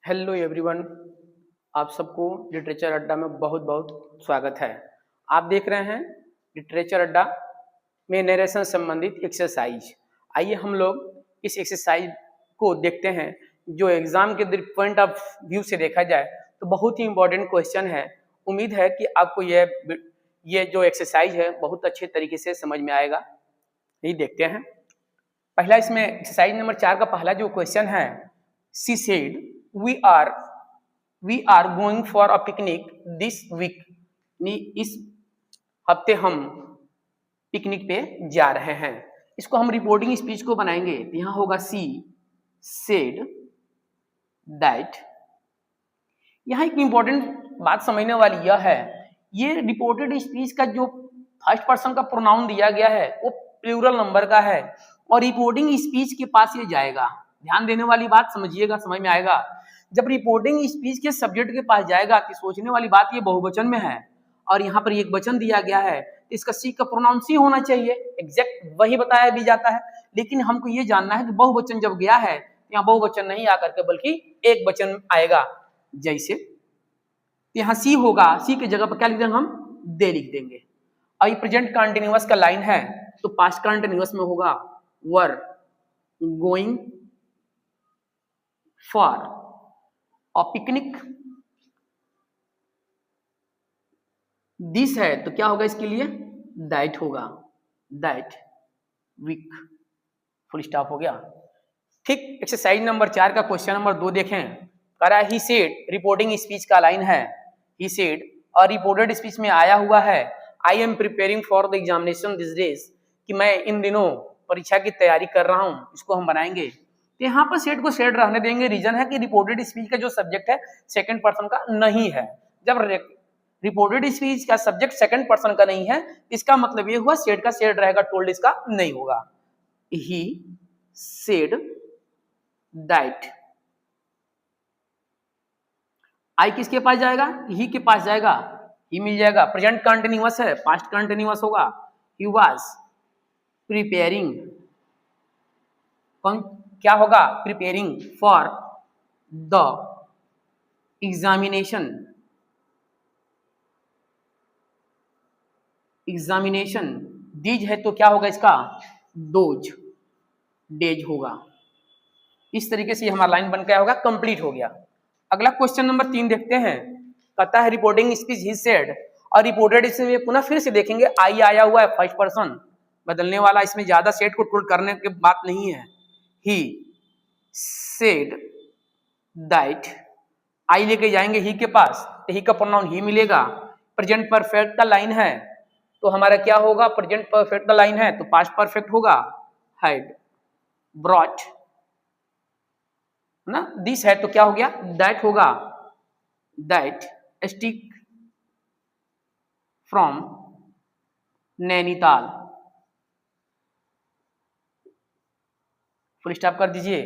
Hello everyone, आप सबको literature अड्डा में बहुत बहुत स्वागत है। आप देख रहे हैं लिटरेचर अड्डा में नरेशन संबंधित एक्सरसाइज। आइए हम लोग इस एक्सरसाइज को देखते हैं जो एग्जाम के पॉइंट ऑफ व्यू से देखा जाए तो बहुत ही इम्पोर्टेंट क्वेश्चन है। उम्मीद है कि आपको ये जो एक्सरसाइज है बहुत अच्छे तरीके से समझ में आएगा। यही देखते हैं। पहला इसमें एक्सरसाइज नंबर 4 का पहला जो क्वेश्चन है, she said we are going for a picnic this week. इस हफ्ते हम पिकनिक पे जा रहे हैं। इसको हम रिपोर्टिंग स्पीच को बनाएंगे। यहां होगा सी सेड दैट। यहां एक इंपॉर्टेंट बात समझने वाली यह है, ये रिपोर्टेड स्पीच का जो फर्स्ट पर्सन का प्रोनाउन दिया गया है वो प्लूरल नंबर का है और रिपोर्टिंग स्पीच के पास ये जाएगा। ध्यान देने वाली बात समझिएगा, समझ में आएगा। जब रिपोर्टिंग स्पीच के सब्जेक्ट के पास जाएगा तो सोचने वाली बात ये बहुवचन में है और यहाँ पर एक वचन दिया गया है, इसका सी का प्रोनाउन सी होना चाहिए। एग्जैक्ट वही बताया भी जाता है, लेकिन हमको ये जानना है कि बहुवचन जब गया है यहाँ बहुवचन नहीं आकर के बल्कि एक वचन आएगा। जैसे यहाँ सी होगा, सी की जगह पर क्या लिख देंगे हम, दे लिख देंगे। और ये प्रेजेंट कंटिन्यूअस का लाइन है तो पास्ट कंटिन्यूअस में होगा were going for a picnic. This है तो क्या होगा इसके लिए, दैट होगा, दैट वीक। फुल स्टॉप हो गया। ठीक, एक्सरसाइज नंबर 4 का क्वेश्चन नंबर 2 देखें। कह रहा है ही सेड, रिपोर्टिंग स्पीच का लाइन है। ही सेड और रिपोर्टेड स्पीच में आया हुआ है I am preparing for the examination this days, कि मैं इन दिनों परीक्षा की तैयारी कर रहा हूं। इसको हम बनाएंगे तो यहाँ पर सेड को सेड रहने देंगे। रीजन है कि रिपोर्टेड स्पीच का जो सब्जेक्ट है सेकंड पर्सन का नहीं है। जब रिपोर्टेड स्पीच का सब्जेक्ट सेकंड पर्सन का नहीं है इसका मतलब ये हुआ सेड का सेड रहेगा, टोल्ड इसका नहीं होगा। He said that. आई किसके पास जाएगा, ही के पास जाएगा, ही मिल जाएगा। प्रेजेंट कंटिन्यूअस है, पास्ट कंटिन्यूअस होगा। ही वाज प्रिपेयरिंग, कौन क्या होगा, preparing for the examination. Examination these है तो क्या होगा इसका, दोज डेज होगा। इस तरीके से हमारा लाइन बन गया होगा, कंप्लीट हो गया। अगला क्वेश्चन नंबर 3 देखते हैं। कहता है रिपोर्टिंग स्पीच ही सेड, और रिपोर्टेड इसमें पुनः फिर से देखेंगे आई आया हुआ है, फर्स्ट पर्सन बदलने वाला, इसमें ज्यादा सेड को टोल्ड करने की बात नहीं है। ही सेड दैट, आई लेके जाएंगे ही के पास तो ही का प्रोनाउन ही मिलेगा। प्रेजेंट परफेक्ट का लाइन है तो हमारा क्या होगा, प्रेजेंट परफेक्ट का लाइन है तो पास्ट परफेक्ट होगा। हैड ब्रॉट ना, दिस है तो क्या हो गया, दैट होगा। That stick from Nainital. Full stop कर दीजिए।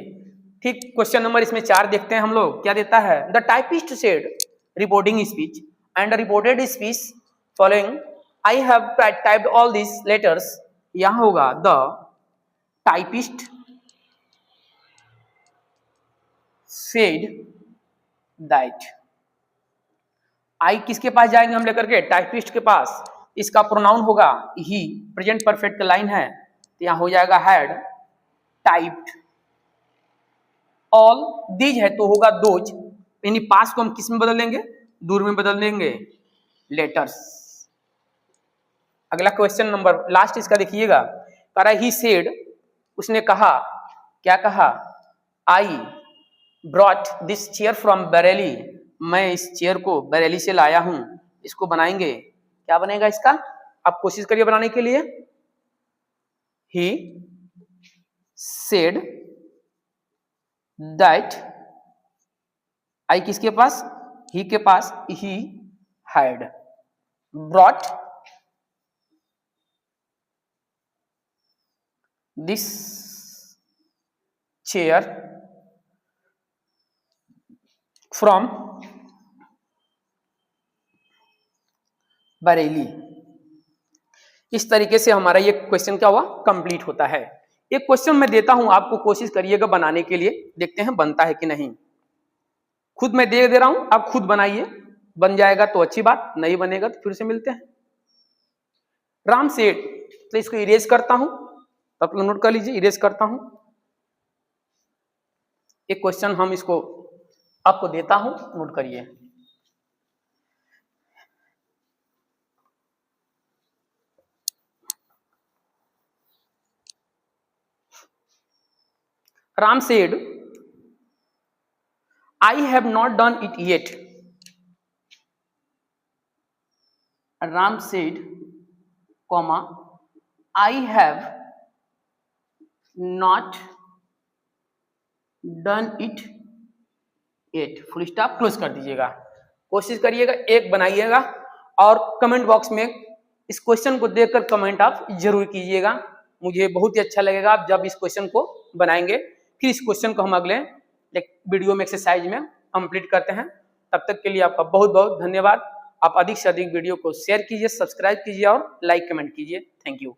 ठीक, क्वेश्चन नंबर इसमें 4 देखते हैं हम लोग। क्या देता है, the typist said reporting speech and reported speech following I have typed all this letters. यहां होगा द टाइपिस्ट सेड दैट। आई किसके पास जाएंगे हम लेकर के, टाइपिस्ट के पास। इसका प्रोनाउन होगा ही, प्रेजेंट परफेक्ट का लाइन है तो यहां हो जाएगा हैड टाइप्ड ऑल दीज है तो होगा दोज, यानी पास को हम किस में बदल देंगे, दूर में बदल देंगे, लेटर्स। अगला क्वेश्चन नंबर लास्ट इसका देखिएगा। कह रहा ही सेड, उसने कहा, क्या कहा, I brought this chair from Bareilly, मैं इस चेयर को बरेली से लाया हूं। इसको बनाएंगे, क्या बनेगा इसका, आप कोशिश करिए बनाने के लिए। ही सेड दैट, आई किसके पास, ही के पास, he had brought this chair from Bareilly. इस तरीके से हमारा ये क्वेश्चन क्या हुआ, कंप्लीट होता है। एक क्वेश्चन मैं देता हूं आपको, कोशिश करिएगा बनाने के लिए, देखते हैं बनता है कि नहीं। खुद मैं दे रहा हूं, आप खुद बनाइए, बन जाएगा तो अच्छी बात, नहीं बनेगा तो फिर से मिलते हैं। राम सेठ, तो इसको इरेज करता हूं, तब तो नोट कर लीजिए, इरेज करता हूं। एक क्वेश्चन हम इसको आपको देता हूं, नोट करिए। Ram said, I have not done it yet. Ram said, comma, I have not done it yet. Full stop close कर दीजिएगा। कोशिश करिएगा एक बनाइएगा और कमेंट बॉक्स में इस क्वेश्चन को देखकर कमेंट आप जरूर कीजिएगा। मुझे बहुत ही अच्छा लगेगा आप जब इस क्वेश्चन को बनाएंगे। फिर इस क्वेश्चन को हम अगले एक वीडियो में एक्सरसाइज में कंप्लीट करते हैं। तब तक के लिए आपका बहुत बहुत धन्यवाद। आप अधिक से अधिक वीडियो को शेयर कीजिए, सब्सक्राइब कीजिए और लाइक कमेंट कीजिए। Thank you.